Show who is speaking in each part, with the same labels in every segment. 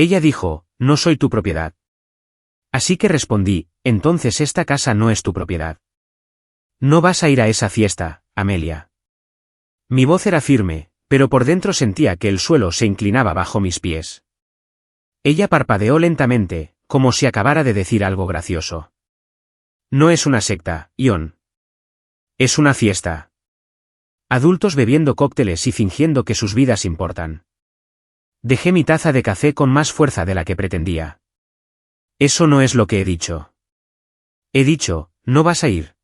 Speaker 1: Ella dijo, no soy tu propiedad. Así que respondí, entonces esta casa no es tu propiedad. No vas a ir a esa fiesta, Amelia. Mi voz era firme, pero por dentro sentía que el suelo se inclinaba bajo mis pies. Ella parpadeó lentamente, como si acabara de decir algo gracioso. No es una secta, Ion. Es una fiesta. Adultos bebiendo cócteles y fingiendo que sus vidas importan. Dejé mi taza de café con más fuerza de la que pretendía. Eso no es lo que he dicho. He dicho, no vas a ir.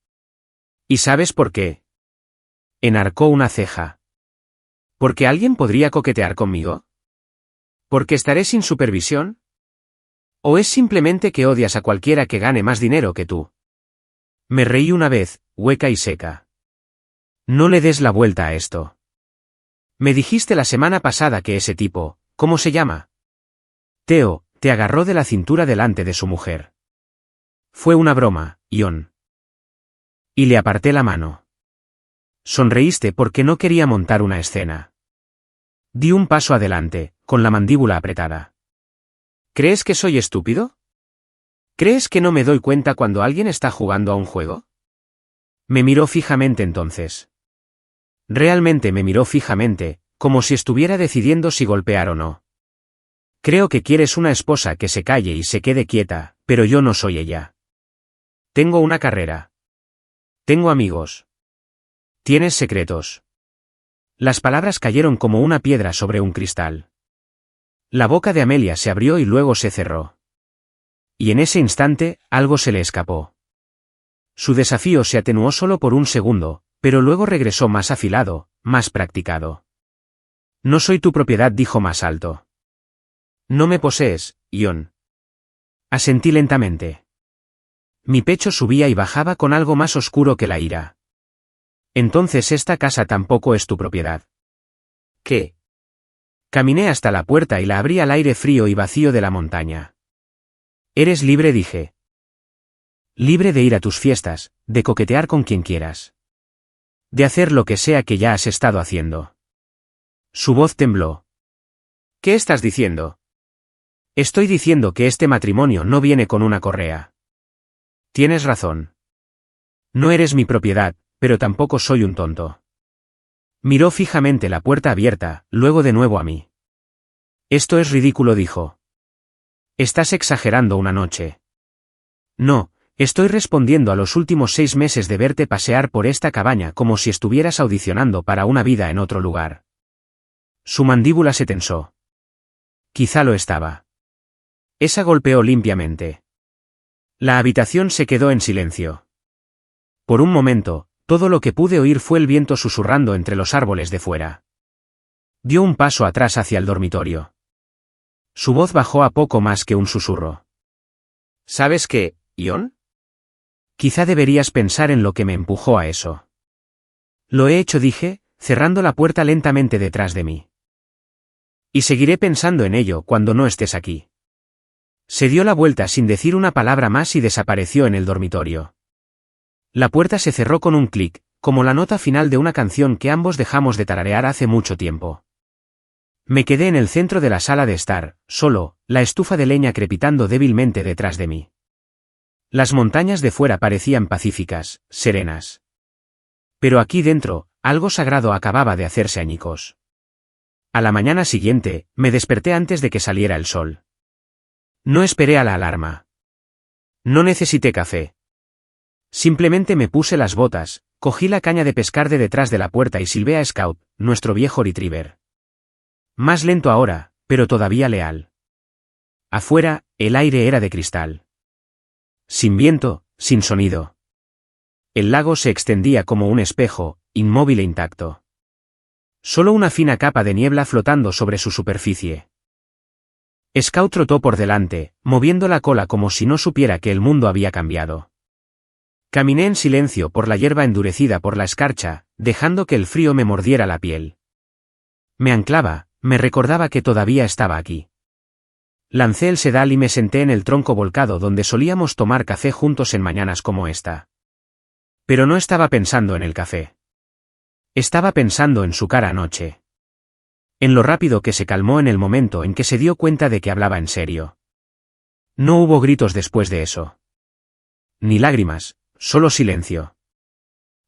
Speaker 1: ¿Y sabes por qué? Enarcó una ceja. ¿Porque alguien podría coquetear conmigo? ¿Porque estaré sin supervisión? ¿O es simplemente que odias a cualquiera que gane más dinero que tú? Me reí una vez, hueca y seca. No le des la vuelta a esto. Me dijiste la semana pasada que ese tipo, ¿cómo se llama? Theo, te agarró de la cintura delante de su mujer. Fue una broma, Ion. Y le aparté la mano. Sonreíste porque no quería montar una escena. Di un paso adelante, con la mandíbula apretada. ¿Crees que soy estúpido? ¿Crees que no me doy cuenta cuando alguien está jugando a un juego? Me miró fijamente entonces. Realmente me miró fijamente, como si estuviera decidiendo si golpear o no. Creo que quieres una esposa que se calle y se quede quieta, pero yo no soy ella. Tengo una carrera. Tengo amigos. Tienes secretos. Las palabras cayeron como una piedra sobre un cristal. La boca de Amelia se abrió y luego se cerró. Y en ese instante, algo se le escapó. Su desafío se atenuó solo por un segundo, pero luego regresó más afilado, más practicado. No soy tu propiedad, dijo más alto. No me posees, Ion. Asentí lentamente. Mi pecho subía y bajaba con algo más oscuro que la ira. Entonces esta casa tampoco es tu propiedad. ¿Qué? Caminé hasta la puerta y la abrí al aire frío y vacío de la montaña. Eres libre, dije. Libre de ir a tus fiestas, de coquetear con quien quieras. De hacer lo que sea que ya has estado haciendo. Su voz tembló. ¿Qué estás diciendo? Estoy diciendo que este matrimonio no viene con una correa. Tienes razón. No eres mi propiedad, pero tampoco soy un tonto. Miró fijamente la puerta abierta, luego de nuevo a mí. Esto es ridículo, dijo. Estás exagerando una noche. No, estoy respondiendo a los últimos 6 meses de verte pasear por esta cabaña como si estuvieras audicionando para una vida en otro lugar. Su mandíbula se tensó. Quizá lo estaba. Esa golpeó limpiamente. La habitación se quedó en silencio. Por un momento, todo lo que pude oír fue el viento susurrando entre los árboles de fuera. Dio un paso atrás hacia el dormitorio. Su voz bajó a poco más que un susurro. ¿Sabes qué, Ion? Quizá deberías pensar en lo que me empujó a eso. Lo he hecho, dije, cerrando la puerta lentamente detrás de mí. Y seguiré pensando en ello cuando no estés aquí. Se dio la vuelta sin decir una palabra más y desapareció en el dormitorio. La puerta se cerró con un clic, como la nota final de una canción que ambos dejamos de tararear hace mucho tiempo. Me quedé en el centro de la sala de estar, solo, la estufa de leña crepitando débilmente detrás de mí. Las montañas de fuera parecían pacíficas, serenas. Pero aquí dentro, algo sagrado acababa de hacerse añicos. A la mañana siguiente, me desperté antes de que saliera el sol. No esperé a la alarma. No necesité café. Simplemente me puse las botas, cogí la caña de pescar de detrás de la puerta y silbé a Scout, nuestro viejo retriever. Más lento ahora, pero todavía leal. Afuera, el aire era de cristal. Sin viento, sin sonido. El lago se extendía como un espejo, inmóvil e intacto. Solo una fina capa de niebla flotando sobre su superficie. Scout trotó por delante, moviendo la cola como si no supiera que el mundo había cambiado. Caminé en silencio por la hierba endurecida por la escarcha, dejando que el frío me mordiera la piel. Me anclaba, me recordaba que todavía estaba aquí. Lancé el sedal y me senté en el tronco volcado donde solíamos tomar café juntos en mañanas como esta. Pero no estaba pensando en el café. Estaba pensando en su cara anoche. En lo rápido que se calmó en el momento en que se dio cuenta de que hablaba en serio. No hubo gritos después de eso. Ni lágrimas, solo silencio.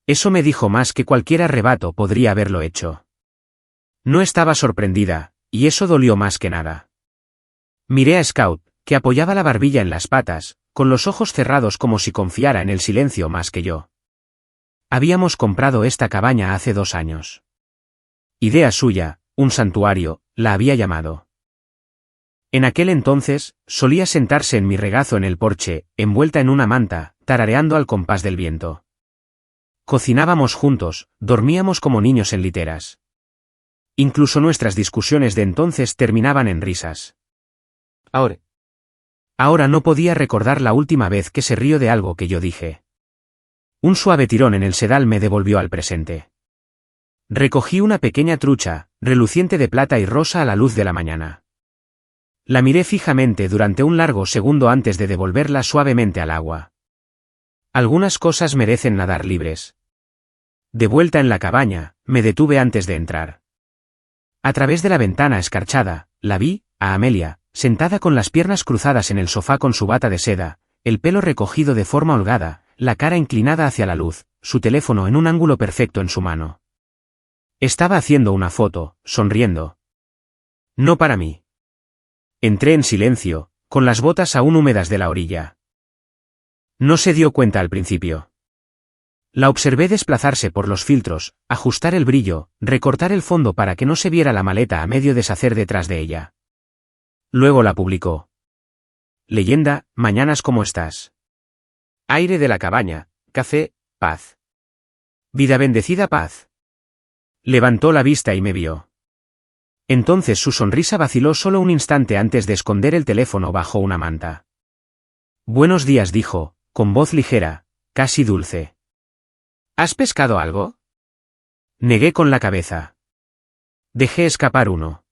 Speaker 1: Eso me dijo más que cualquier arrebato podría haberlo hecho. No estaba sorprendida, y eso dolió más que nada. Miré a Scout, que apoyaba la barbilla en las patas, con los ojos cerrados como si confiara en el silencio más que yo. Habíamos comprado esta cabaña hace 2 años. Idea suya, un santuario, la había llamado. En aquel entonces, solía sentarse en mi regazo en el porche, envuelta en una manta, tarareando al compás del viento. Cocinábamos juntos, dormíamos como niños en literas. Incluso nuestras discusiones de entonces terminaban en risas. Ahora no podía recordar la última vez que se rió de algo que yo dije. Un suave tirón en el sedal me devolvió al presente. Recogí una pequeña trucha, reluciente de plata y rosa a la luz de la mañana. La miré fijamente durante un largo segundo antes de devolverla suavemente al agua. Algunas cosas merecen nadar libres. De vuelta en la cabaña, me detuve antes de entrar. A través de la ventana escarchada, la vi, a Amelia, sentada con las piernas cruzadas en el sofá con su bata de seda, el pelo recogido de forma holgada, la cara inclinada hacia la luz, su teléfono en un ángulo perfecto en su mano. Estaba haciendo una foto, sonriendo. No para mí. Entré en silencio, con las botas aún húmedas de la orilla. No se dio cuenta al principio. La observé desplazarse por los filtros, ajustar el brillo, recortar el fondo para que no se viera la maleta a medio deshacer detrás de ella. Luego la publicó. Leyenda, mañanas ¿cómo estás? Aire de la cabaña, café, paz. Vida bendecida paz. Levantó la vista y me vio. Entonces su sonrisa vaciló solo un instante antes de esconder el teléfono bajo una manta. Buenos días dijo, con voz ligera, casi dulce. ¿Has pescado algo? Negué con la cabeza. Dejé escapar uno.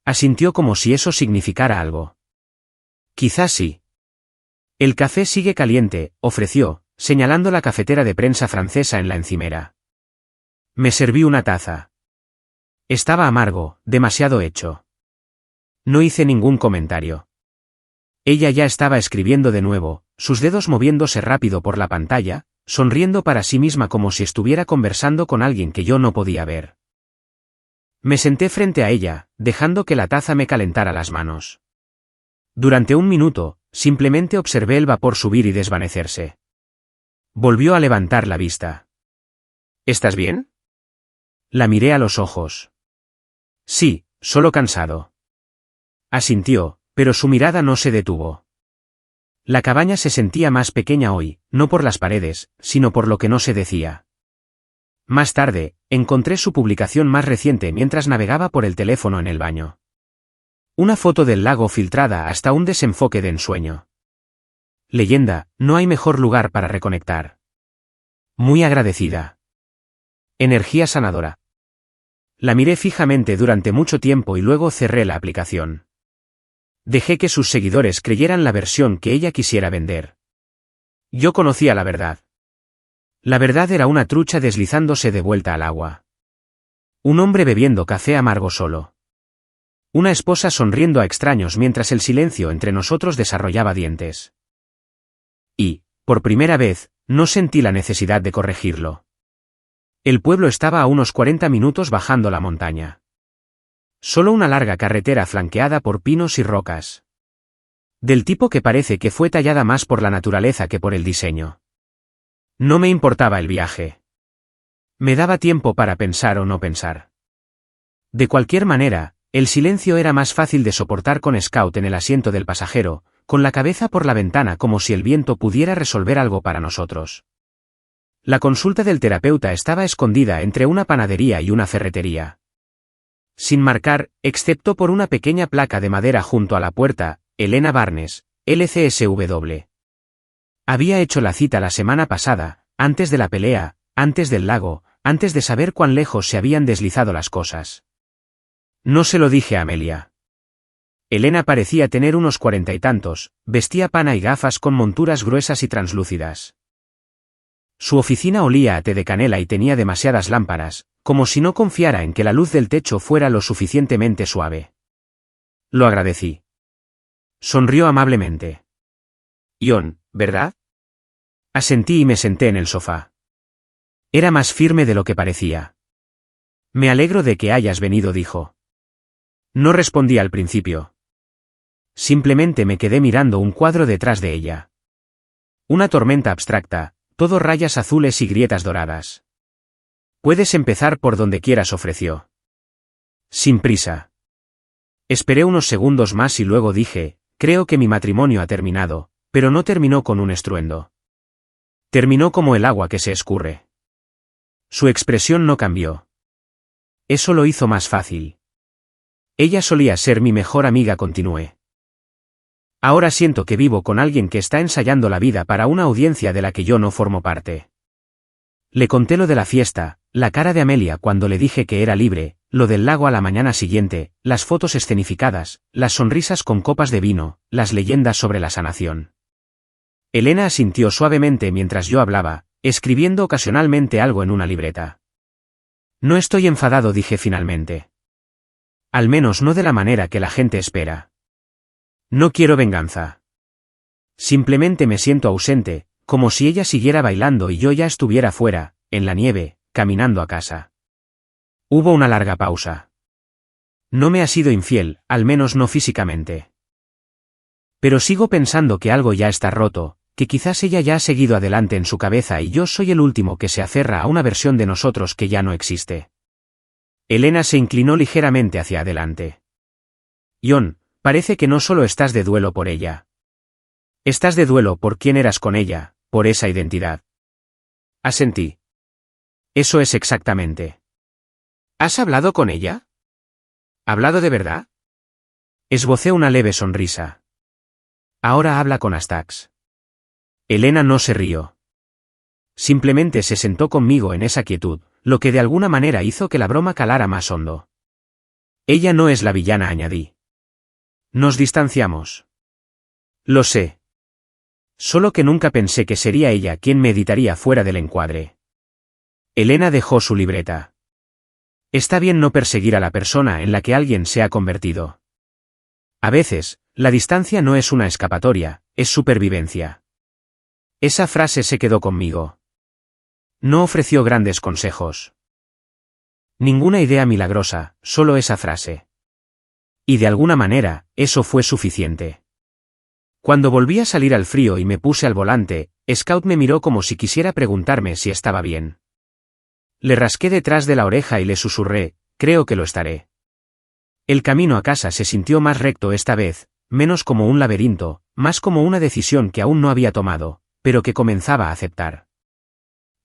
Speaker 1: Asintió como si eso significara algo. Quizás sí. El café sigue caliente, ofreció, señalando la cafetera de prensa francesa en la encimera. Me serví una taza. Estaba amargo, demasiado hecho. No hice ningún comentario. Ella ya estaba escribiendo de nuevo, sus dedos moviéndose rápido por la pantalla, sonriendo para sí misma como si estuviera conversando con alguien que yo no podía ver. Me senté frente a ella, dejando que la taza me calentara las manos. Durante un minuto, simplemente observé el vapor subir y desvanecerse. Volvió a levantar la vista. ¿Estás bien? La miré a los ojos. Sí, solo cansado. Asintió, pero su mirada no se detuvo. La cabaña se sentía más pequeña hoy, no por las paredes, sino por lo que no se decía. Más tarde, encontré su publicación más reciente mientras navegaba por el teléfono en el baño. Una foto del lago filtrada hasta un desenfoque de ensueño. Leyenda, no hay mejor lugar para reconectar. Muy agradecida. Energía sanadora. La miré fijamente durante mucho tiempo y luego cerré la aplicación. Dejé que sus seguidores creyeran la versión que ella quisiera vender. Yo conocía la verdad. La verdad era una trucha deslizándose de vuelta al agua. Un hombre bebiendo café amargo solo. Una esposa sonriendo a extraños mientras el silencio entre nosotros desarrollaba dientes. Y, por primera vez, no sentí la necesidad de corregirlo. El pueblo estaba a unos 40 minutos bajando la montaña. Solo una larga carretera flanqueada por pinos y rocas. Del tipo que parece que fue tallada más por la naturaleza que por el diseño. No me importaba el viaje. Me daba tiempo para pensar o no pensar. De cualquier manera, el silencio era más fácil de soportar con Scout en el asiento del pasajero, con la cabeza por la ventana como si el viento pudiera resolver algo para nosotros. La consulta del terapeuta estaba escondida entre una panadería y una ferretería. Sin marcar, excepto por una pequeña placa de madera junto a la puerta, Elena Barnes, LCSW. Había hecho la cita la semana pasada, antes de la pelea, antes del lago, antes de saber cuán lejos se habían deslizado las cosas. No se lo dije a Amelia. Elena parecía tener unos 40 y tantos, vestía pana y gafas con monturas gruesas y translúcidas. Su oficina olía a té de canela y tenía demasiadas lámparas, como si no confiara en que la luz del techo fuera lo suficientemente suave. Lo agradecí. Sonrió amablemente. Ion, ¿verdad? Asentí y me senté en el sofá. Era más firme de lo que parecía. Me alegro de que hayas venido, dijo. No respondí al principio. Simplemente me quedé mirando un cuadro detrás de ella. Una tormenta abstracta, todo rayas azules y grietas doradas. Puedes empezar por donde quieras, ofreció. Sin prisa. Esperé unos segundos más y luego dije, creo que mi matrimonio ha terminado, pero no terminó con un estruendo. Terminó como el agua que se escurre. Su expresión no cambió. Eso lo hizo más fácil. Ella solía ser mi mejor amiga, continué. Ahora siento que vivo con alguien que está ensayando la vida para una audiencia de la que yo no formo parte. Le conté lo de la fiesta, la cara de Amelia cuando le dije que era libre, lo del lago a la mañana siguiente, las fotos escenificadas, las sonrisas con copas de vino, las leyendas sobre la sanación. Elena asintió suavemente mientras yo hablaba, escribiendo ocasionalmente algo en una libreta. No estoy enfadado, dije finalmente. Al menos no de la manera que la gente espera. No quiero venganza. Simplemente me siento ausente, como si ella siguiera bailando y yo ya estuviera fuera, en la nieve, caminando a casa. Hubo una larga pausa. No me ha sido infiel, al menos no físicamente. Pero sigo pensando que algo ya está roto, que quizás ella ya ha seguido adelante en su cabeza y yo soy el último que se aferra a una versión de nosotros que ya no existe. Elena se inclinó ligeramente hacia adelante. Ion, parece que no solo estás de duelo por ella. Estás de duelo por quién eras con ella, por esa identidad. Asentí. Eso es exactamente. ¿Has hablado con ella? ¿Hablado de verdad? Esbocé una leve sonrisa. Ahora habla con Astax. Elena no se rió. Simplemente se sentó conmigo en esa quietud, lo que de alguna manera hizo que la broma calara más hondo. Ella no es la villana, añadí. Nos distanciamos. Lo sé. Solo que nunca pensé que sería ella quien me editaría fuera del encuadre. Elena dejó su libreta. Está bien no perseguir a la persona en la que alguien se ha convertido. A veces, la distancia no es una escapatoria, es supervivencia. Esa frase se quedó conmigo. No ofreció grandes consejos. Ninguna idea milagrosa, solo esa frase. Y de alguna manera, eso fue suficiente. Cuando volví a salir al frío y me puse al volante, Scout me miró como si quisiera preguntarme si estaba bien. Le rasqué detrás de la oreja y le susurré, creo que lo estaré. El camino a casa se sintió más recto esta vez, menos como un laberinto, más como una decisión que aún no había tomado, pero que comenzaba a aceptar.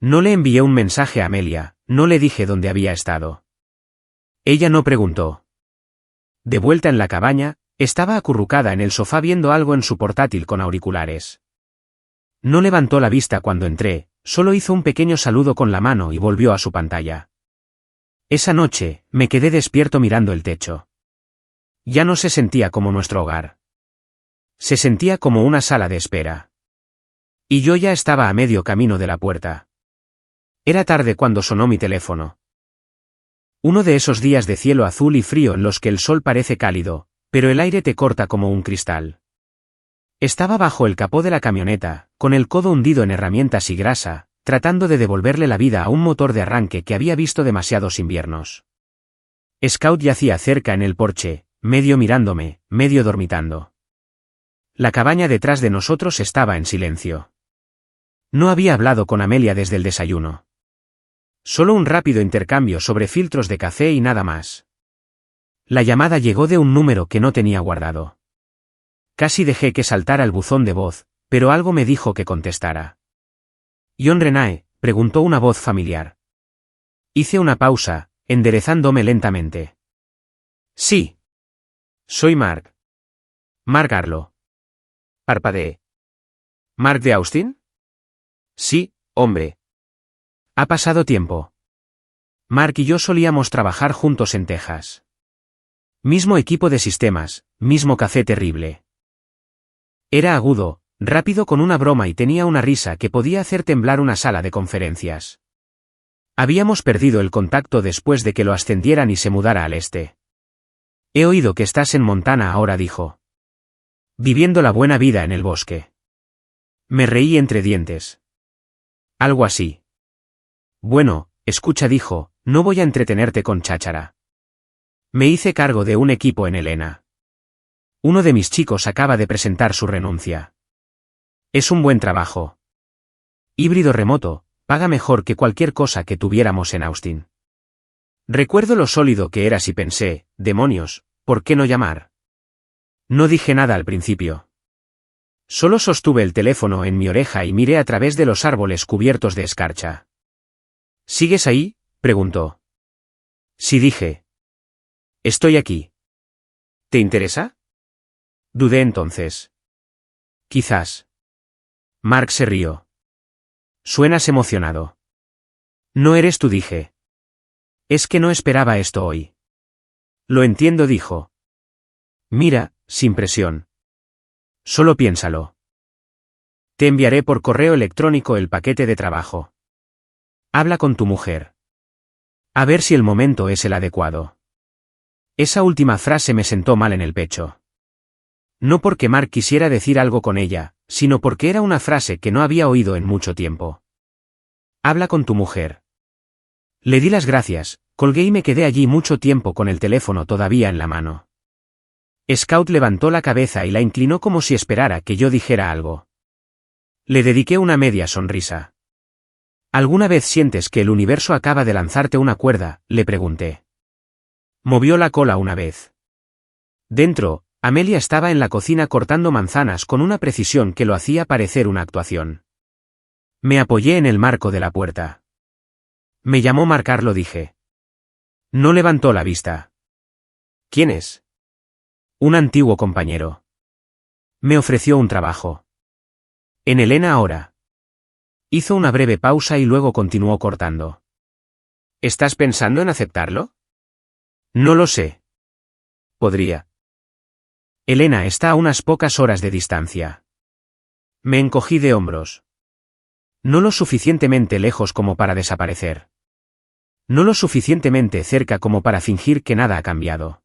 Speaker 1: No le envié un mensaje a Amelia, no le dije dónde había estado. Ella no preguntó. De vuelta en la cabaña, estaba acurrucada en el sofá viendo algo en su portátil con auriculares. No levantó la vista cuando entré, solo hizo un pequeño saludo con la mano y volvió a su pantalla. Esa noche, me quedé despierto mirando el techo. Ya no se sentía como nuestro hogar. Se sentía como una sala de espera. Y yo ya estaba a medio camino de la puerta. Era tarde cuando sonó mi teléfono. Uno de esos días de cielo azul y frío en los que el sol parece cálido, pero el aire te corta como un cristal. Estaba bajo el capó de la camioneta, con el codo hundido en herramientas y grasa, tratando de devolverle la vida a un motor de arranque que había visto demasiados inviernos. Scout yacía cerca en el porche, medio mirándome, medio dormitando. La cabaña detrás de nosotros estaba en silencio. No había hablado con Amelia desde el desayuno. Solo un rápido intercambio sobre filtros de café y nada más. La llamada llegó de un número que no tenía guardado. Casi dejé que saltara el buzón de voz, pero algo me dijo que contestara. «¿Ion Renae?», preguntó una voz familiar. Hice una pausa, enderezándome lentamente. «Sí. Soy Mark. Mark Arlo». Parpadeé. «¿Mark de Austin?» «Sí, hombre. Ha pasado tiempo. Mark y yo solíamos trabajar juntos en Texas. Mismo equipo de sistemas, mismo café terrible. Era agudo, rápido con una broma y tenía una risa que podía hacer temblar una sala de conferencias. Habíamos perdido el contacto después de que lo ascendieran y se mudara al este. He oído que estás en Montana ahora, dijo. Viviendo la buena vida en el bosque. Me reí entre dientes. Algo así. Bueno, escucha, dijo, no voy a entretenerte con cháchara. Me hice cargo de un equipo en Helena. Uno de mis chicos acaba de presentar su renuncia. Es un buen trabajo. Híbrido remoto, paga mejor que cualquier cosa que tuviéramos en Austin. Recuerdo lo sólido que eras y pensé, demonios, ¿por qué no llamar? No dije nada al principio. Solo sostuve el teléfono en mi oreja y miré a través de los árboles cubiertos de escarcha. ¿Sigues ahí?, preguntó. Sí, dije. Estoy aquí. ¿Te interesa? Dudé entonces. Quizás. Mark se rió. Suenas emocionado. No eres tú, dije. Es que no esperaba esto hoy. Lo entiendo, dijo. Mira, sin presión. Solo piénsalo. Te enviaré por correo electrónico el paquete de trabajo. Habla con tu mujer. A ver si el momento es el adecuado. Esa última frase me sentó mal en el pecho. No porque Mark quisiera decir algo con ella, sino porque era una frase que no había oído en mucho tiempo. Habla con tu mujer. Le di las gracias, colgué y me quedé allí mucho tiempo con el teléfono todavía en la mano. Scout levantó la cabeza y la inclinó como si esperara que yo dijera algo. Le dediqué una media sonrisa. ¿Alguna vez sientes que el universo acaba de lanzarte una cuerda?, le pregunté. Movió la cola una vez. Dentro, Amelia estaba en la cocina cortando manzanas con una precisión que lo hacía parecer una actuación. Me apoyé en el marco de la puerta. Me llamó Mark, lo dije. No levantó la vista. ¿Quién es? Un antiguo compañero. Me ofreció un trabajo. En Helena ahora. Hizo una breve pausa y luego continuó cortando. ¿Estás pensando en aceptarlo? No lo sé. Podría. Helena está a unas pocas horas de distancia. Me encogí de hombros. No lo suficientemente lejos como para desaparecer. No lo suficientemente cerca como para fingir que nada ha cambiado.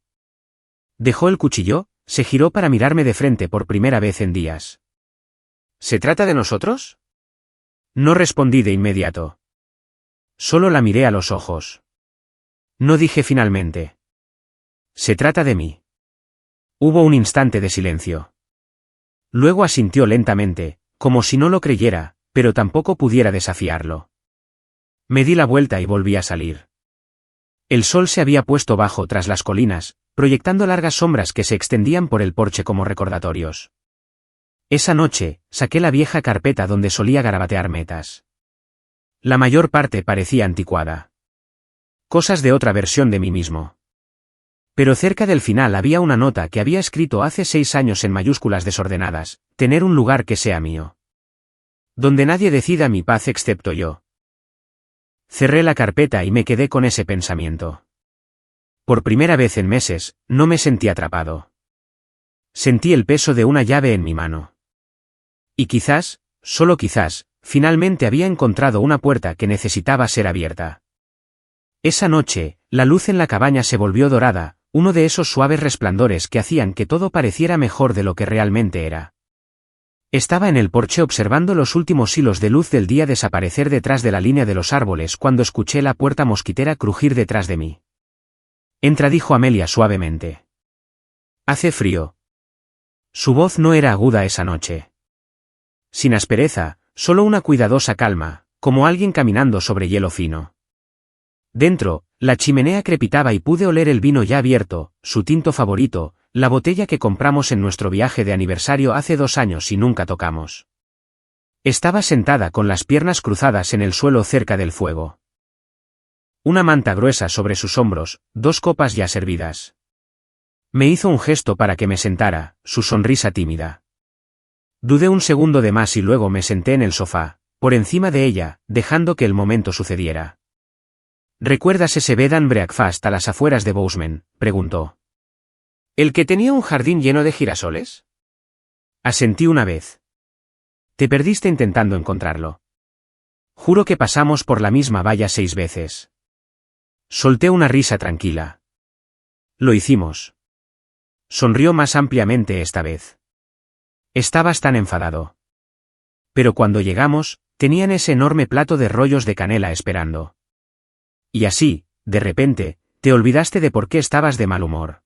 Speaker 1: Dejó el cuchillo, se giró para mirarme de frente por primera vez en días. ¿Se trata de nosotros? No respondí de inmediato. Solo la miré a los ojos. No dije finalmente. Se trata de mí. Hubo un instante de silencio. Luego asintió lentamente, como si no lo creyera, pero tampoco pudiera desafiarlo. Me di la vuelta y volví a salir. El sol se había puesto bajo tras las colinas, proyectando largas sombras que se extendían por el porche como recordatorios. Esa noche, saqué la vieja carpeta donde solía garabatear metas. La mayor parte parecía anticuada. Cosas de otra versión de mí mismo. Pero cerca del final había una nota que había escrito hace 6 años en mayúsculas desordenadas: tener un lugar que sea mío. Donde nadie decida mi paz excepto yo. Cerré la carpeta y me quedé con ese pensamiento. Por primera vez en meses, no me sentí atrapado. Sentí el peso de una llave en mi mano. Y quizás, solo quizás, finalmente había encontrado una puerta que necesitaba ser abierta. Esa noche, la luz en la cabaña se volvió dorada, uno de esos suaves resplandores que hacían que todo pareciera mejor de lo que realmente era. Estaba en el porche observando los últimos hilos de luz del día desaparecer detrás de la línea de los árboles cuando escuché la puerta mosquitera crujir detrás de mí. Entra, dijo Amelia suavemente. Hace frío. Su voz no era aguda esa noche. Sin aspereza, solo una cuidadosa calma, como alguien caminando sobre hielo fino. Dentro, la chimenea crepitaba y pude oler el vino ya abierto, su tinto favorito, la botella que compramos en nuestro viaje de aniversario hace 2 años y nunca tocamos. Estaba sentada con las piernas cruzadas en el suelo cerca del fuego. Una manta gruesa sobre sus hombros, 2 copas ya servidas. Me hizo un gesto para que me sentara, su sonrisa tímida. Dudé un segundo de más y luego me senté en el sofá, por encima de ella, dejando que el momento sucediera. ¿Recuerdas ese bed and breakfast a las afueras de Bozeman?, preguntó. ¿El que tenía un jardín lleno de girasoles? Asentí una vez. Te perdiste intentando encontrarlo. Juro que pasamos por la misma valla 6 veces. Solté una risa tranquila. Lo hicimos. Sonrió más ampliamente esta vez. Estabas tan enfadado. Pero cuando llegamos, tenían ese enorme plato de rollos de canela esperando. Y así, de repente, te olvidaste de por qué estabas de mal humor.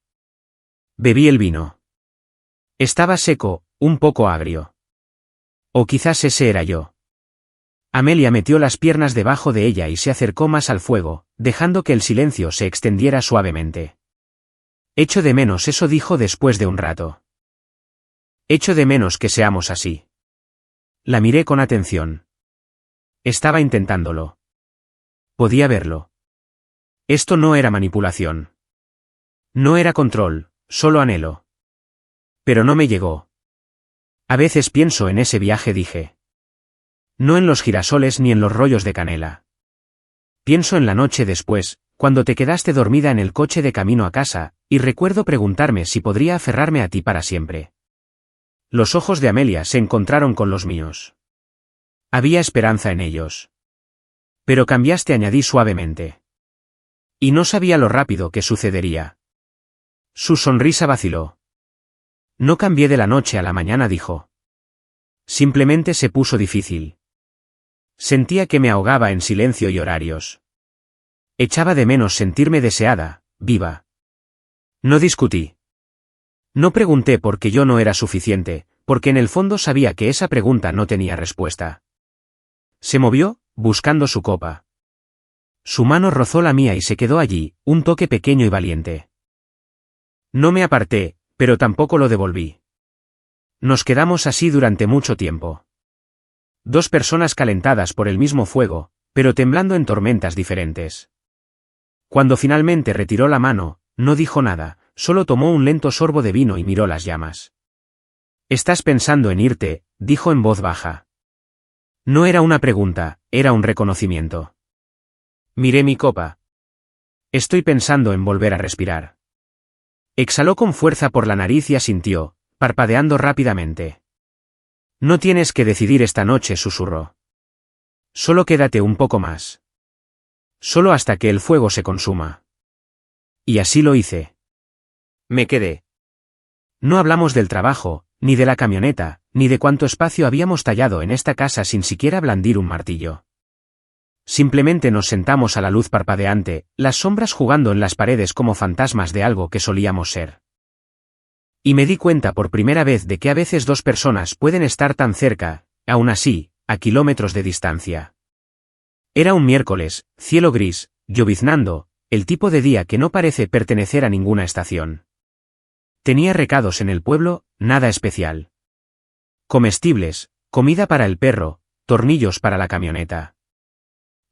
Speaker 1: Bebí el vino. Estaba seco, un poco agrio. O quizás ese era yo. Amelia metió las piernas debajo de ella y se acercó más al fuego, dejando que el silencio se extendiera suavemente. Echo de menos eso, dijo después de un rato. Echo de menos que seamos así. La miré con atención. Estaba intentándolo. Podía verlo. Esto no era manipulación. No era control, solo anhelo. Pero no me llegó. A veces pienso en ese viaje, dije. No en los girasoles ni en los rollos de canela. Pienso en la noche después, cuando te quedaste dormida en el coche de camino a casa, y recuerdo preguntarme si podría aferrarme a ti para siempre. Los ojos de Amelia se encontraron con los míos. Había esperanza en ellos. Pero cambiaste, añadí suavemente. Y no sabía lo rápido que sucedería. Su sonrisa vaciló. No cambié de la noche a la mañana, dijo. Simplemente se puso difícil. Sentía que me ahogaba en silencio y horarios. Echaba de menos sentirme deseada, viva. No discutí. No pregunté porque yo no era suficiente, porque en el fondo sabía que esa pregunta no tenía respuesta. Se movió, buscando su copa. Su mano rozó la mía y se quedó allí, un toque pequeño y valiente. No me aparté, pero tampoco lo devolví. Nos quedamos así durante mucho tiempo. Dos personas calentadas por el mismo fuego, pero temblando en tormentas diferentes. Cuando finalmente retiró la mano, no dijo nada, solo tomó un lento sorbo de vino y miró las llamas. «¿Estás pensando en irte?», dijo en voz baja. No era una pregunta, era un reconocimiento. Miré mi copa. Estoy pensando en volver a respirar. Exhaló con fuerza por la nariz y asintió, parpadeando rápidamente. No tienes que decidir esta noche, susurró. Solo quédate un poco más. Solo hasta que el fuego se consuma. Y así lo hice. Me quedé. No hablamos del trabajo, ni de la camioneta, ni de cuánto espacio habíamos tallado en esta casa sin siquiera blandir un martillo. Simplemente nos sentamos a la luz parpadeante, las sombras jugando en las paredes como fantasmas de algo que solíamos ser. Y me di cuenta por primera vez de que a veces dos personas pueden estar tan cerca, aún así, a kilómetros de distancia. Era un miércoles, cielo gris, lloviznando, el tipo de día que no parece pertenecer a ninguna estación. Tenía recados en el pueblo, nada especial. Comestibles, comida para el perro, tornillos para la camioneta.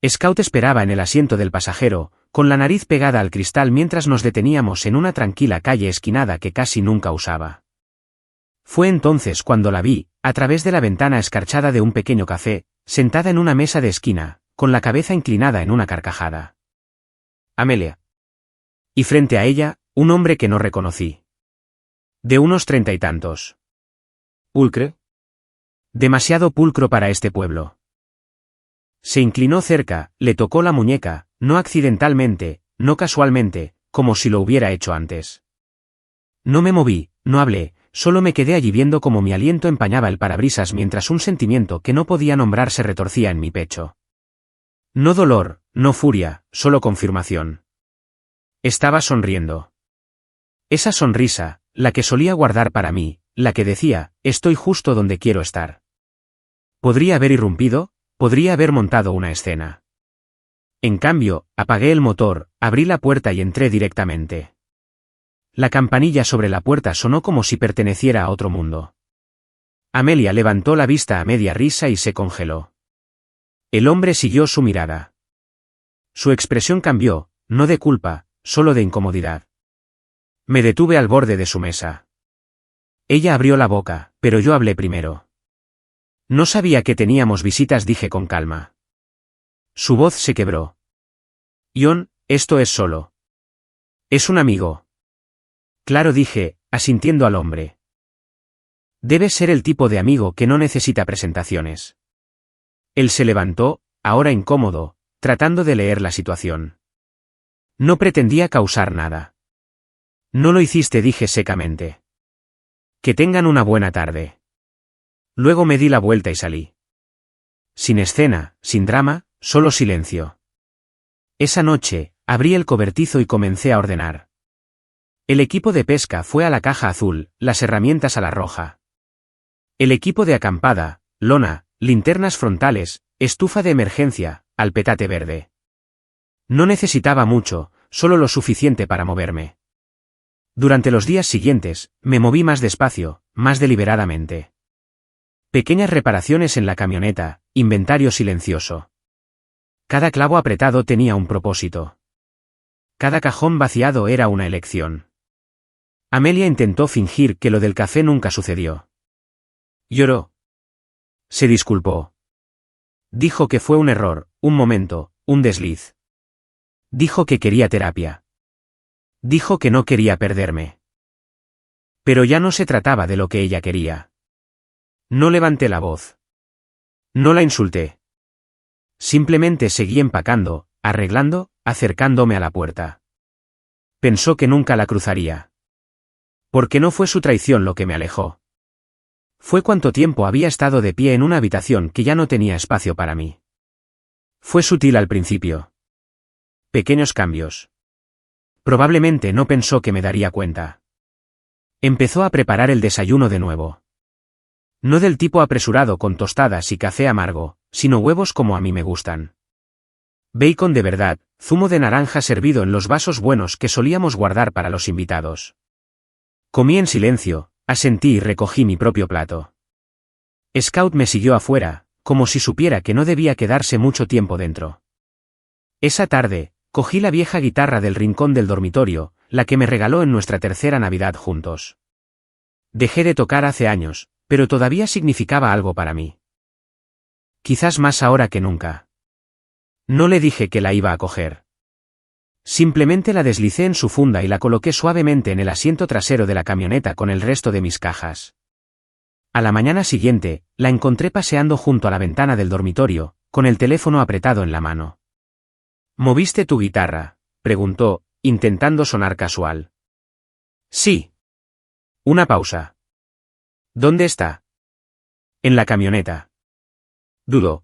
Speaker 1: Scout esperaba en el asiento del pasajero, con la nariz pegada al cristal mientras nos deteníamos en una tranquila calle esquinada que casi nunca usaba. Fue entonces cuando la vi, a través de la ventana escarchada de un pequeño café, sentada en una mesa de esquina, con la cabeza inclinada en una carcajada. Amelia. Y frente a ella, un hombre que no reconocí. De unos 30 y tantos. ¿Pulcre? Demasiado pulcro para este pueblo. Se inclinó cerca, le tocó la muñeca, no accidentalmente, no casualmente, como si lo hubiera hecho antes. No me moví, no hablé, solo me quedé allí viendo cómo mi aliento empañaba el parabrisas mientras un sentimiento que no podía nombrar se retorcía en mi pecho. No dolor, no furia, solo confirmación. Estaba sonriendo. Esa sonrisa, la que solía guardar para mí, la que decía, estoy justo donde quiero estar. Podría haber irrumpido, podría haber montado una escena. En cambio, apagué el motor, abrí la puerta y entré directamente. La campanilla sobre la puerta sonó como si perteneciera a otro mundo. Amelia levantó la vista a media risa y se congeló. El hombre siguió su mirada. Su expresión cambió, no de culpa, solo de incomodidad. Me detuve al borde de su mesa. Ella abrió la boca, pero yo hablé primero. No sabía que teníamos visitas, dije con calma. Su voz se quebró. John, esto es solo. Es un amigo. Claro, dije, asintiendo al hombre. Debe ser el tipo de amigo que no necesita presentaciones. Él se levantó, ahora incómodo, tratando de leer la situación. No pretendía causar nada. No lo hiciste, dije secamente. Que tengan una buena tarde. Luego me di la vuelta y salí. Sin escena, sin drama, solo silencio. Esa noche, abrí el cobertizo y comencé a ordenar. El equipo de pesca fue a la caja azul, las herramientas a la roja. El equipo de acampada, lona, linternas frontales, estufa de emergencia, al petate verde. No necesitaba mucho, solo lo suficiente para moverme. Durante los días siguientes, me moví más despacio, más deliberadamente. Pequeñas reparaciones en la camioneta, inventario silencioso. Cada clavo apretado tenía un propósito. Cada cajón vaciado era una elección. Amelia intentó fingir que lo del café nunca sucedió. Lloró. Se disculpó. Dijo que fue un error, un momento, un desliz. Dijo que quería terapia. Dijo que no quería perderme. Pero ya no se trataba de lo que ella quería. No levanté la voz. No la insulté. Simplemente seguí empacando, arreglando, acercándome a la puerta. Pensó que nunca la cruzaría. Porque no fue su traición lo que me alejó. Fue cuánto tiempo había estado de pie en una habitación que ya no tenía espacio para mí. Fue sutil al principio. Pequeños cambios. Probablemente no pensó que me daría cuenta. Empezó a preparar el desayuno de nuevo. No del tipo apresurado con tostadas y café amargo, sino huevos como a mí me gustan. Bacon de verdad, zumo de naranja servido en los vasos buenos que solíamos guardar para los invitados. Comí en silencio, asentí y recogí mi propio plato. Scout me siguió afuera, como si supiera que no debía quedarse mucho tiempo dentro. Esa tarde, cogí la vieja guitarra del rincón del dormitorio, la que me regaló en nuestra tercera Navidad juntos. Dejé de tocar hace años, pero todavía significaba algo para mí. Quizás más ahora que nunca. No le dije que la iba a coger. Simplemente la deslicé en su funda y la coloqué suavemente en el asiento trasero de la camioneta con el resto de mis cajas. A la mañana siguiente, la encontré paseando junto a la ventana del dormitorio, con el teléfono apretado en la mano. ¿Moviste tu guitarra?, preguntó, intentando sonar casual. Sí. Una pausa. ¿Dónde está? En la camioneta. Dudó.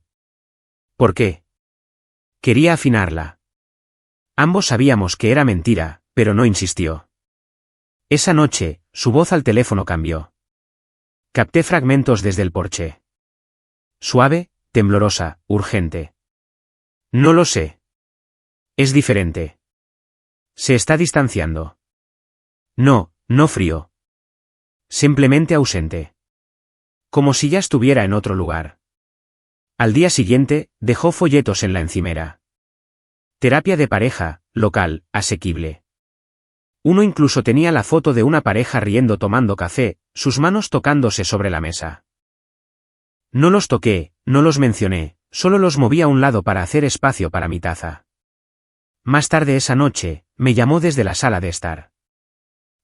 Speaker 1: ¿Por qué? Quería afinarla. Ambos sabíamos que era mentira, pero no insistió. Esa noche, su voz al teléfono cambió. Capté fragmentos desde el porche. Suave, temblorosa, urgente. No lo sé. Es diferente. Se está distanciando. No, no frío. Simplemente ausente. Como si ya estuviera en otro lugar. Al día siguiente, dejó folletos en la encimera. Terapia de pareja, local, asequible. Uno incluso tenía la foto de una pareja riendo tomando café, sus manos tocándose sobre la mesa. No los toqué, no los mencioné, solo los moví a un lado para hacer espacio para mi taza. Más tarde esa noche, me llamó desde la sala de estar.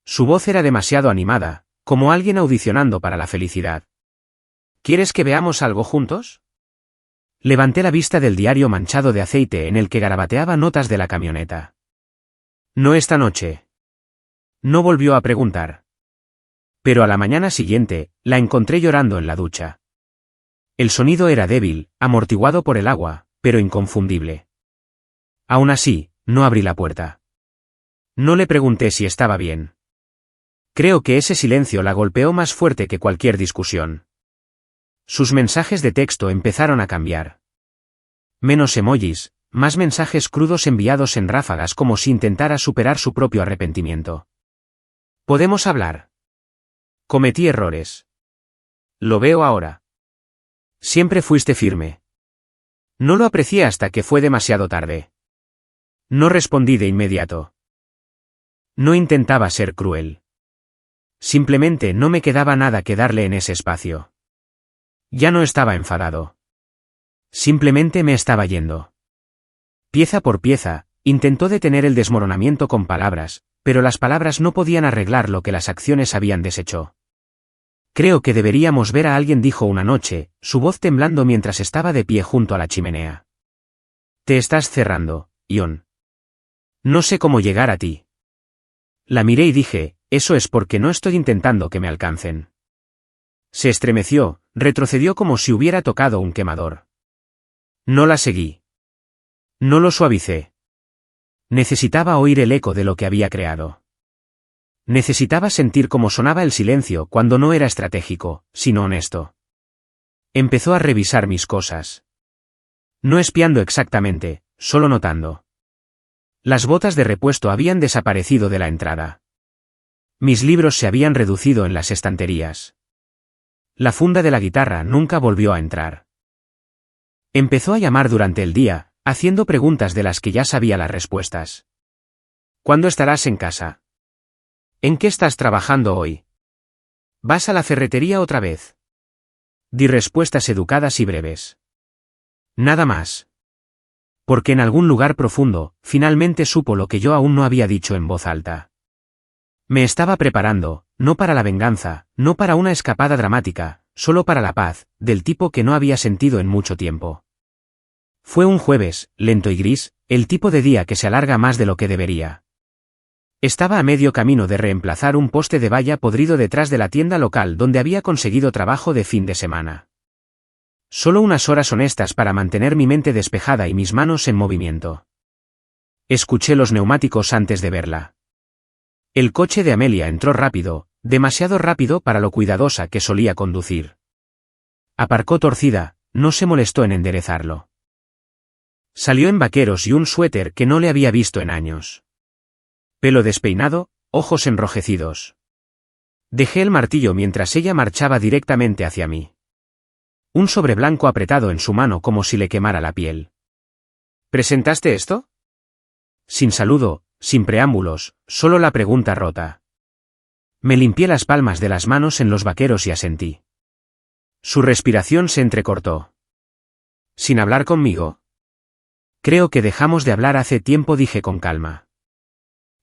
Speaker 1: Su voz era demasiado animada, como alguien audicionando para la felicidad. ¿Quieres que veamos algo juntos? Levanté la vista del diario manchado de aceite en el que garabateaba notas de la camioneta. No esta noche. No volvió a preguntar. Pero a la mañana siguiente, la encontré llorando en la ducha. El sonido era débil, amortiguado por el agua, pero inconfundible. Aún así, no abrí la puerta. No le pregunté si estaba bien. Creo que ese silencio la golpeó más fuerte que cualquier discusión. Sus mensajes de texto empezaron a cambiar. Menos emojis, más mensajes crudos enviados en ráfagas como si intentara superar su propio arrepentimiento. ¿Podemos hablar? Cometí errores. Lo veo ahora. Siempre fuiste firme. No lo aprecié hasta que fue demasiado tarde. No respondí de inmediato. No intentaba ser cruel. Simplemente no me quedaba nada que darle en ese espacio. Ya no estaba enfadado. Simplemente me estaba yendo. Pieza por pieza, intentó detener el desmoronamiento con palabras, pero las palabras no podían arreglar lo que las acciones habían deshecho. Creo que deberíamos ver a alguien, dijo una noche, su voz temblando mientras estaba de pie junto a la chimenea. Te estás cerrando, Ion. No sé cómo llegar a ti. La miré y dije, eso es porque no estoy intentando que me alcancen. Se estremeció, retrocedió como si hubiera tocado un quemador. No la seguí. No lo suavicé. Necesitaba oír el eco de lo que había creado. Necesitaba sentir cómo sonaba el silencio cuando no era estratégico, sino honesto. Empezó a revisar mis cosas. No espiando exactamente, solo notando. Las botas de repuesto habían desaparecido de la entrada. Mis libros se habían reducido en las estanterías. La funda de la guitarra nunca volvió a entrar. Empezó a llamar durante el día, haciendo preguntas de las que ya sabía las respuestas. ¿Cuándo estarás en casa? ¿En qué estás trabajando hoy? ¿Vas a la ferretería otra vez? Di respuestas educadas y breves. Nada más. Porque en algún lugar profundo, finalmente supo lo que yo aún no había dicho en voz alta. Me estaba preparando, no para la venganza, no para una escapada dramática, solo para la paz, del tipo que no había sentido en mucho tiempo. Fue un jueves, lento y gris, el tipo de día que se alarga más de lo que debería. Estaba a medio camino de reemplazar un poste de valla podrido detrás de la tienda local donde había conseguido trabajo de fin de semana. Solo unas horas honestas para mantener mi mente despejada y mis manos en movimiento. Escuché los neumáticos antes de verla. El coche de Amelia entró rápido, demasiado rápido para lo cuidadosa que solía conducir. Aparcó torcida, no se molestó en enderezarlo. Salió en vaqueros y un suéter que no le había visto en años. Pelo despeinado, ojos enrojecidos. Dejé el martillo mientras ella marchaba directamente hacia mí. Un sobre blanco apretado en su mano como si le quemara la piel. ¿Presentaste esto? Sin saludo, sin preámbulos, solo la pregunta rota. Me limpié las palmas de las manos en los vaqueros y asentí. Su respiración se entrecortó. ¿Sin hablar conmigo? Creo que dejamos de hablar hace tiempo, dije con calma.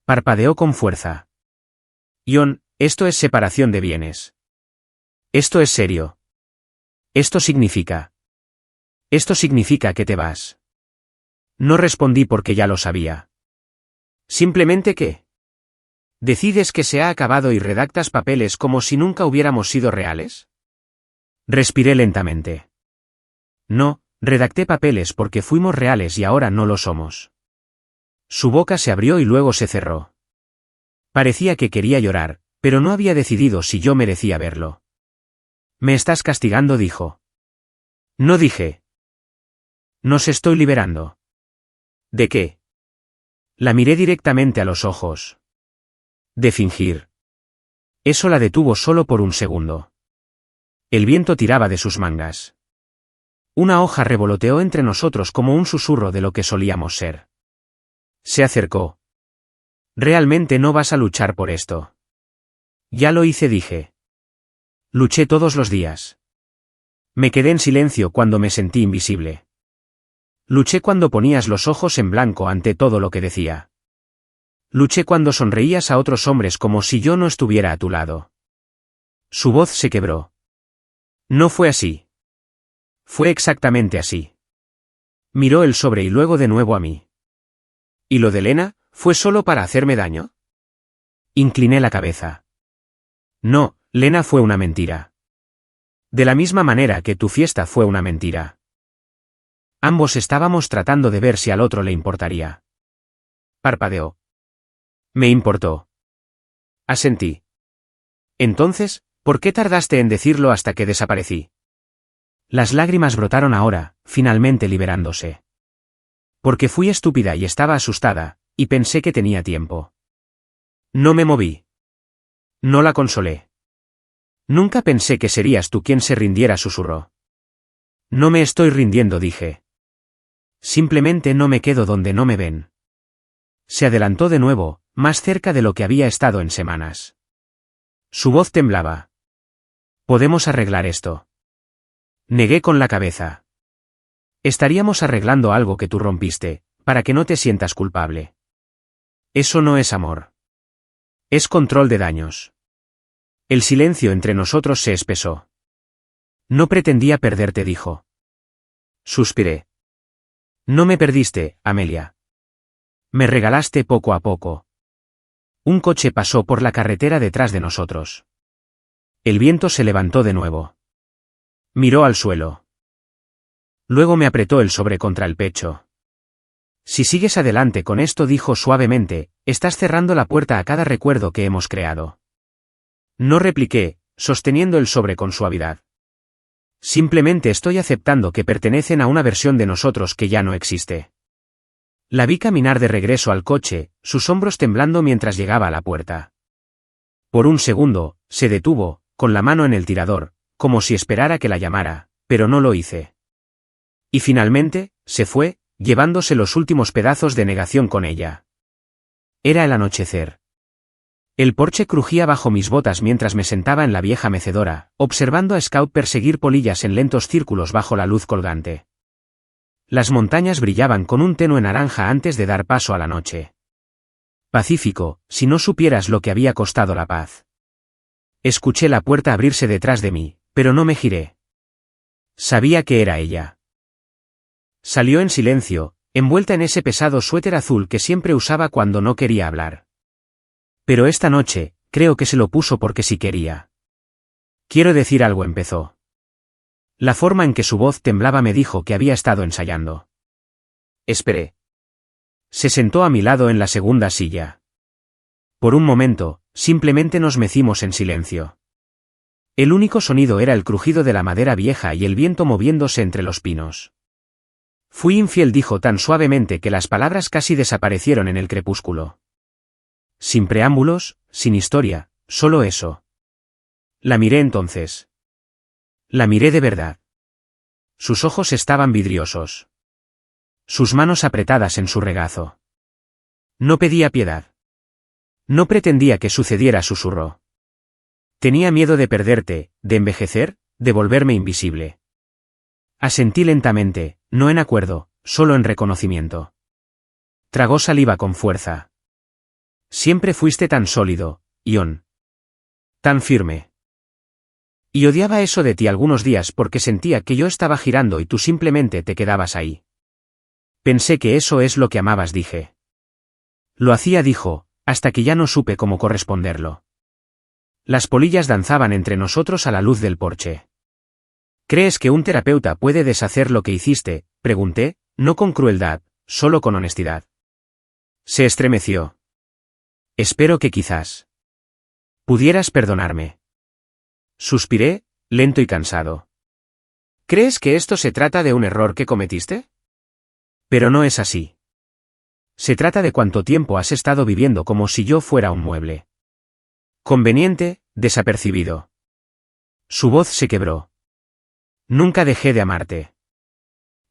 Speaker 1: Parpadeó con fuerza. Ion, esto es separación de bienes. Esto es serio. Esto significa que te vas. No respondí porque ya lo sabía. Simplemente que ¿decides que se ha acabado y redactas papeles como si nunca hubiéramos sido reales? Respiré lentamente. No, redacté papeles porque fuimos reales y ahora no lo somos. Su boca se abrió y luego se cerró. Parecía que quería llorar, pero no había decidido si yo merecía verlo. Me estás castigando, dijo. No dije. Nos estoy liberando. ¿De qué? La miré directamente a los ojos. De fingir. Eso la detuvo solo por un segundo. El viento tiraba de sus mangas. Una hoja revoloteó entre nosotros como un susurro de lo que solíamos ser. Se acercó. ¿Realmente no vas a luchar por esto? Ya lo hice, dije. Luché todos los días. Me quedé en silencio cuando me sentí invisible. Luché cuando ponías los ojos en blanco ante todo lo que decía. Luché cuando sonreías a otros hombres como si yo no estuviera a tu lado. Su voz se quebró. No fue así. Fue exactamente así. Miró el sobre y luego de nuevo a mí. ¿Y lo de Lena, fue solo para hacerme daño? Incliné la cabeza. No, Lena fue una mentira. De la misma manera que tu fiesta fue una mentira. Ambos estábamos tratando de ver si al otro le importaría. Parpadeó. Me importó. Asentí. Entonces, ¿por qué tardaste en decirlo hasta que desaparecí? Las lágrimas brotaron ahora, finalmente liberándose. Porque fui estúpida y estaba asustada, y pensé que tenía tiempo. No me moví. No la consolé. Nunca pensé que serías tú quien se rindiera, susurró. No me estoy rindiendo, dije. Simplemente no me quedo donde no me ven. Se adelantó de nuevo, más cerca de lo que había estado en semanas. Su voz temblaba. ¿Podemos arreglar esto? Negué con la cabeza. Estaríamos arreglando algo que tú rompiste, para que no te sientas culpable. Eso no es amor. Es control de daños. El silencio entre nosotros se espesó. No pretendía perderte, dijo. Suspiré. No me perdiste, Amelia. Me regalaste poco a poco. Un coche pasó por la carretera detrás de nosotros. El viento se levantó de nuevo. Miró al suelo. Luego me apretó el sobre contra el pecho. Si sigues adelante con esto, dijo suavemente, estás cerrando la puerta a cada recuerdo que hemos creado. No repliqué, sosteniendo el sobre con suavidad. Simplemente estoy aceptando que pertenecen a una versión de nosotros que ya no existe. La vi caminar de regreso al coche, sus hombros temblando mientras llegaba a la puerta. Por un segundo, se detuvo, con la mano en el tirador, como si esperara que la llamara, pero no lo hice. Y finalmente, se fue, llevándose los últimos pedazos de negación con ella. Era el anochecer. El porche crujía bajo mis botas mientras me sentaba en la vieja mecedora, observando a Scout perseguir polillas en lentos círculos bajo la luz colgante. Las montañas brillaban con un tenue naranja antes de dar paso a la noche. Pacífico, si no supieras lo que había costado la paz. Escuché la puerta abrirse detrás de mí, pero no me giré. Sabía que era ella. Salió en silencio, envuelta en ese pesado suéter azul que siempre usaba cuando no quería hablar. Pero esta noche, creo que se lo puso porque sí quería. Quiero decir algo, empezó. La forma en que su voz temblaba me dijo que había estado ensayando. Esperé. Se sentó a mi lado en la segunda silla. Por un momento, simplemente nos mecimos en silencio. El único sonido era el crujido de la madera vieja y el viento moviéndose entre los pinos. Fui infiel, dijo tan suavemente que las palabras casi desaparecieron en el crepúsculo. Sin preámbulos, sin historia, solo eso. La miré entonces. La miré de verdad. Sus ojos estaban vidriosos. Sus manos apretadas en su regazo. No pedía piedad. No pretendía que sucediera, susurró. Tenía miedo de perderte, de envejecer, de volverme invisible. Asentí lentamente, no en acuerdo, solo en reconocimiento. Tragó saliva con fuerza. Siempre fuiste tan sólido, Ion. Tan firme. Y odiaba eso de ti algunos días porque sentía que yo estaba girando y tú simplemente te quedabas ahí. Pensé que eso es lo que amabas, dije. Lo hacía, dijo, hasta que ya no supe cómo corresponderlo. Las polillas danzaban entre nosotros a la luz del porche. ¿Crees que un terapeuta puede deshacer lo que hiciste?, pregunté, no con crueldad, solo con honestidad. Se estremeció. Espero que quizás pudieras perdonarme. Suspiré, lento y cansado. ¿Crees que esto se trata de un error que cometiste? Pero no es así. Se trata de cuánto tiempo has estado viviendo como si yo fuera un mueble. Conveniente, desapercibido. Su voz se quebró. Nunca dejé de amarte.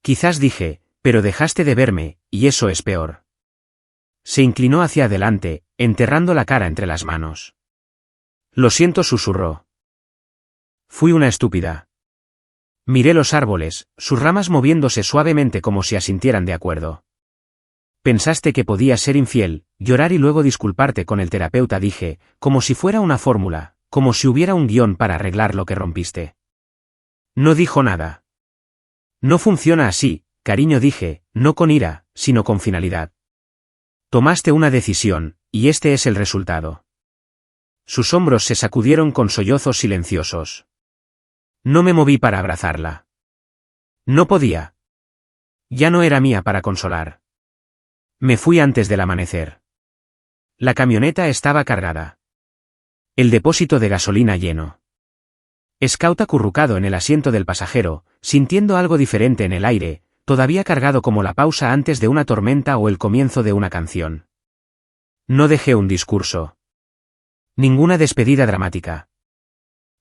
Speaker 1: Quizás dije, pero dejaste de verme, y eso es peor. Se inclinó hacia adelante, enterrando la cara entre las manos. Lo siento, susurró. Fui una estúpida. Miré los árboles, sus ramas moviéndose suavemente como si asintieran de acuerdo. Pensaste que podías ser infiel, llorar y luego disculparte con el terapeuta, dije, como si fuera una fórmula, como si hubiera un guión para arreglar lo que rompiste. No dijo nada. No funciona así, cariño, dije, no con ira, sino con finalidad. Tomaste una decisión, y este es el resultado. Sus hombros se sacudieron con sollozos silenciosos. No me moví para abrazarla. No podía. Ya no era mía para consolar. Me fui antes del amanecer. La camioneta estaba cargada. El depósito de gasolina lleno. Scout acurrucado en el asiento del pasajero, sintiendo algo diferente en el aire, todavía cargado como la pausa antes de una tormenta o el comienzo de una canción. No dejé un discurso. Ninguna despedida dramática.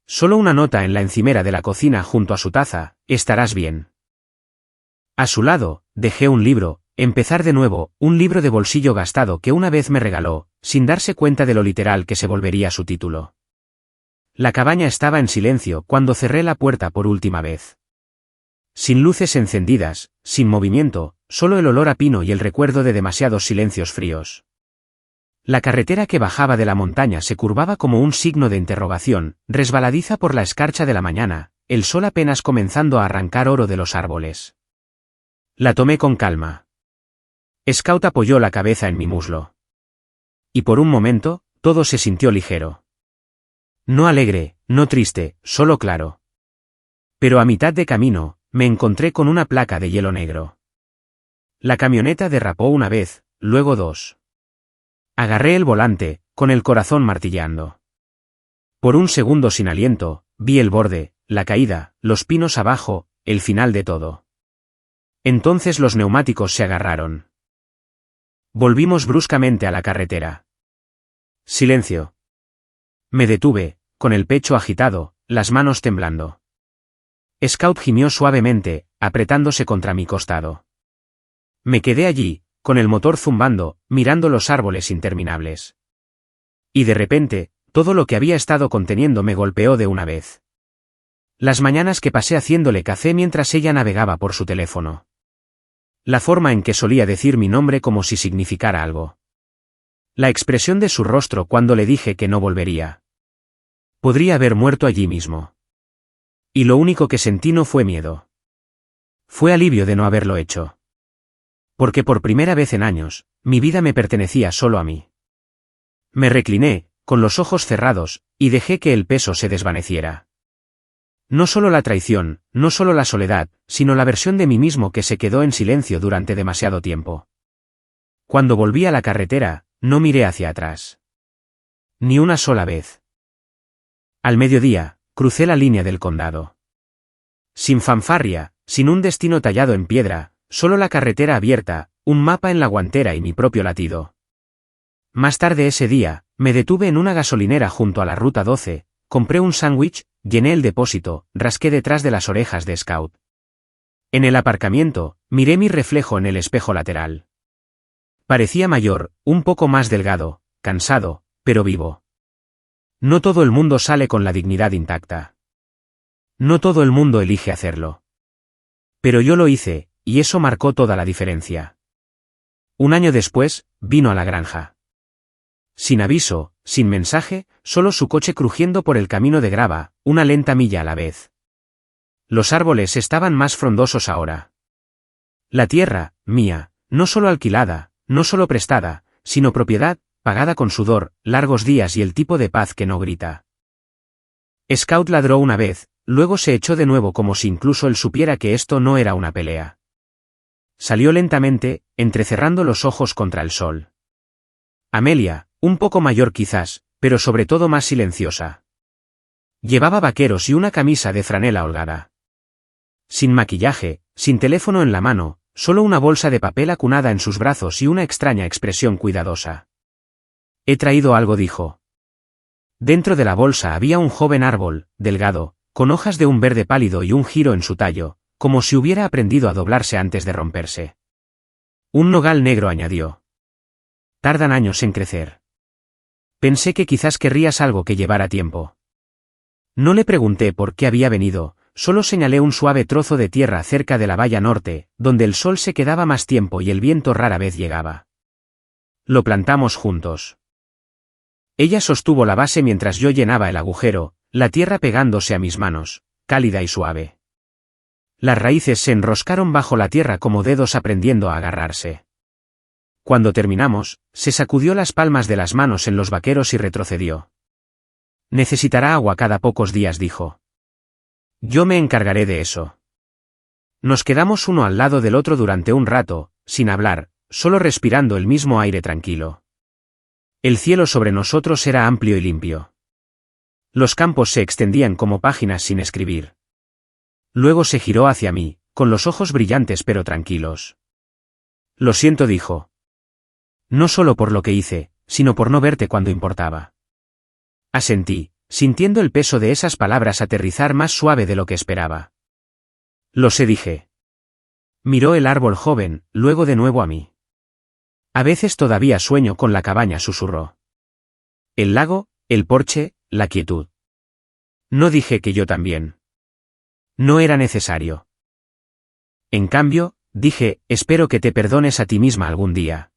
Speaker 1: Solo una nota en la encimera de la cocina junto a su taza, estarás bien. A su lado, dejé un libro, empezar de nuevo, un libro de bolsillo gastado que una vez me regaló, sin darse cuenta de lo literal que se volvería su título. La cabaña estaba en silencio cuando cerré la puerta por última vez. Sin luces encendidas, sin movimiento, solo el olor a pino y el recuerdo de demasiados silencios fríos. La carretera que bajaba de la montaña se curvaba como un signo de interrogación, resbaladiza por la escarcha de la mañana, el sol apenas comenzando a arrancar oro de los árboles. La tomé con calma. Scout apoyó la cabeza en mi muslo. Y por un momento, todo se sintió ligero. No alegre, no triste, solo claro. Pero a mitad de camino, me encontré con una placa de hielo negro. La camioneta derrapó una vez, luego dos. Agarré el volante, con el corazón martilleando. Por un segundo sin aliento, vi el borde, la caída, los pinos abajo, el final de todo. Entonces los neumáticos se agarraron. Volvimos bruscamente a la carretera. Silencio. Me detuve, con el pecho agitado, las manos temblando. Scout gimió suavemente, apretándose contra mi costado. Me quedé allí, con el motor zumbando, mirando los árboles interminables. Y de repente, todo lo que había estado conteniendo me golpeó de una vez. Las mañanas que pasé haciéndole café mientras ella navegaba por su teléfono. La forma en que solía decir mi nombre como si significara algo. La expresión de su rostro cuando le dije que no volvería. Podría haber muerto allí mismo. Y lo único que sentí no fue miedo. Fue alivio de no haberlo hecho. Porque por primera vez en años, mi vida me pertenecía solo a mí. Me recliné, con los ojos cerrados, y dejé que el peso se desvaneciera. No solo la traición, no solo la soledad, sino la versión de mí mismo que se quedó en silencio durante demasiado tiempo. Cuando volví a la carretera, no miré hacia atrás. Ni una sola vez. Al mediodía, crucé la línea del condado. Sin fanfarria, sin un destino tallado en piedra, solo la carretera abierta, un mapa en la guantera y mi propio latido. Más tarde ese día, me detuve en una gasolinera junto a la ruta 12, compré un sándwich, llené el depósito, rasqué detrás de las orejas de Scout. En el aparcamiento, miré mi reflejo en el espejo lateral. Parecía mayor, un poco más delgado, cansado, pero vivo. No todo el mundo sale con la dignidad intacta. No todo el mundo elige hacerlo. Pero yo lo hice, y eso marcó toda la diferencia. Un año después, vino a la granja. Sin aviso, sin mensaje, solo su coche crujiendo por el camino de grava, una lenta milla a la vez. Los árboles estaban más frondosos ahora. La tierra, mía, no solo alquilada, no solo prestada, sino propiedad, pagada con sudor, largos días y el tipo de paz que no grita. Scout ladró una vez, luego se echó de nuevo como si incluso él supiera que esto no era una pelea. Salió lentamente, entrecerrando los ojos contra el sol. Amelia, un poco mayor quizás, pero sobre todo más silenciosa. Llevaba vaqueros y una camisa de franela holgada. Sin maquillaje, sin teléfono en la mano, solo una bolsa de papel acunada en sus brazos y una extraña expresión cuidadosa. He traído algo, dijo. Dentro de la bolsa había un joven árbol, delgado, con hojas de un verde pálido y un giro en su tallo, como si hubiera aprendido a doblarse antes de romperse. Un nogal negro, añadió. Tardan años en crecer. Pensé que quizás querrías algo que llevara tiempo. No le pregunté por qué había venido, solo señalé un suave trozo de tierra cerca de la valla norte, donde el sol se quedaba más tiempo y el viento rara vez llegaba. Lo plantamos juntos. Ella sostuvo la base mientras yo llenaba el agujero, la tierra pegándose a mis manos, cálida y suave. Las raíces se enroscaron bajo la tierra como dedos aprendiendo a agarrarse. Cuando terminamos, se sacudió las palmas de las manos en los vaqueros y retrocedió. Necesitará agua cada pocos días, dijo. Yo me encargaré de eso. Nos quedamos uno al lado del otro durante un rato, sin hablar, solo respirando el mismo aire tranquilo. El cielo sobre nosotros era amplio y limpio. Los campos se extendían como páginas sin escribir. Luego se giró hacia mí, con los ojos brillantes pero tranquilos. Lo siento, dijo. No solo por lo que hice, sino por no verte cuando importaba. Asentí, sintiendo el peso de esas palabras aterrizar más suave de lo que esperaba. Lo sé, dije. Miró el árbol joven, luego de nuevo a mí. A veces todavía sueño con la cabaña, susurró. El lago, el porche, la quietud. No dije que yo también. No era necesario. En cambio, dije, espero que te perdones a ti misma algún día.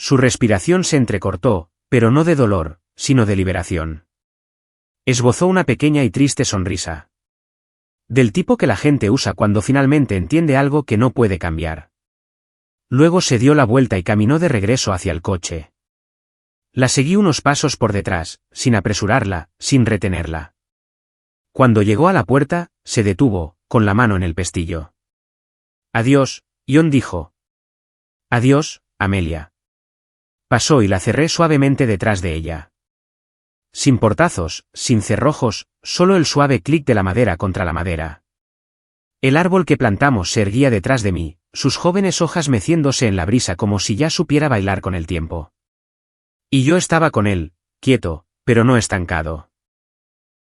Speaker 1: Su respiración se entrecortó, pero no de dolor, sino de liberación. Esbozó una pequeña y triste sonrisa. Del tipo que la gente usa cuando finalmente entiende algo que no puede cambiar. Luego se dio la vuelta y caminó de regreso hacia el coche. La seguí unos pasos por detrás, sin apresurarla, sin retenerla. Cuando llegó a la puerta, se detuvo, con la mano en el pestillo. Adiós, John dijo. Adiós, Amelia. Pasó y la cerré suavemente detrás de ella. Sin portazos, sin cerrojos, solo el suave clic de la madera contra la madera. El árbol que plantamos se erguía detrás de mí, sus jóvenes hojas meciéndose en la brisa como si ya supiera bailar con el tiempo. Y yo estaba con él, quieto, pero no estancado.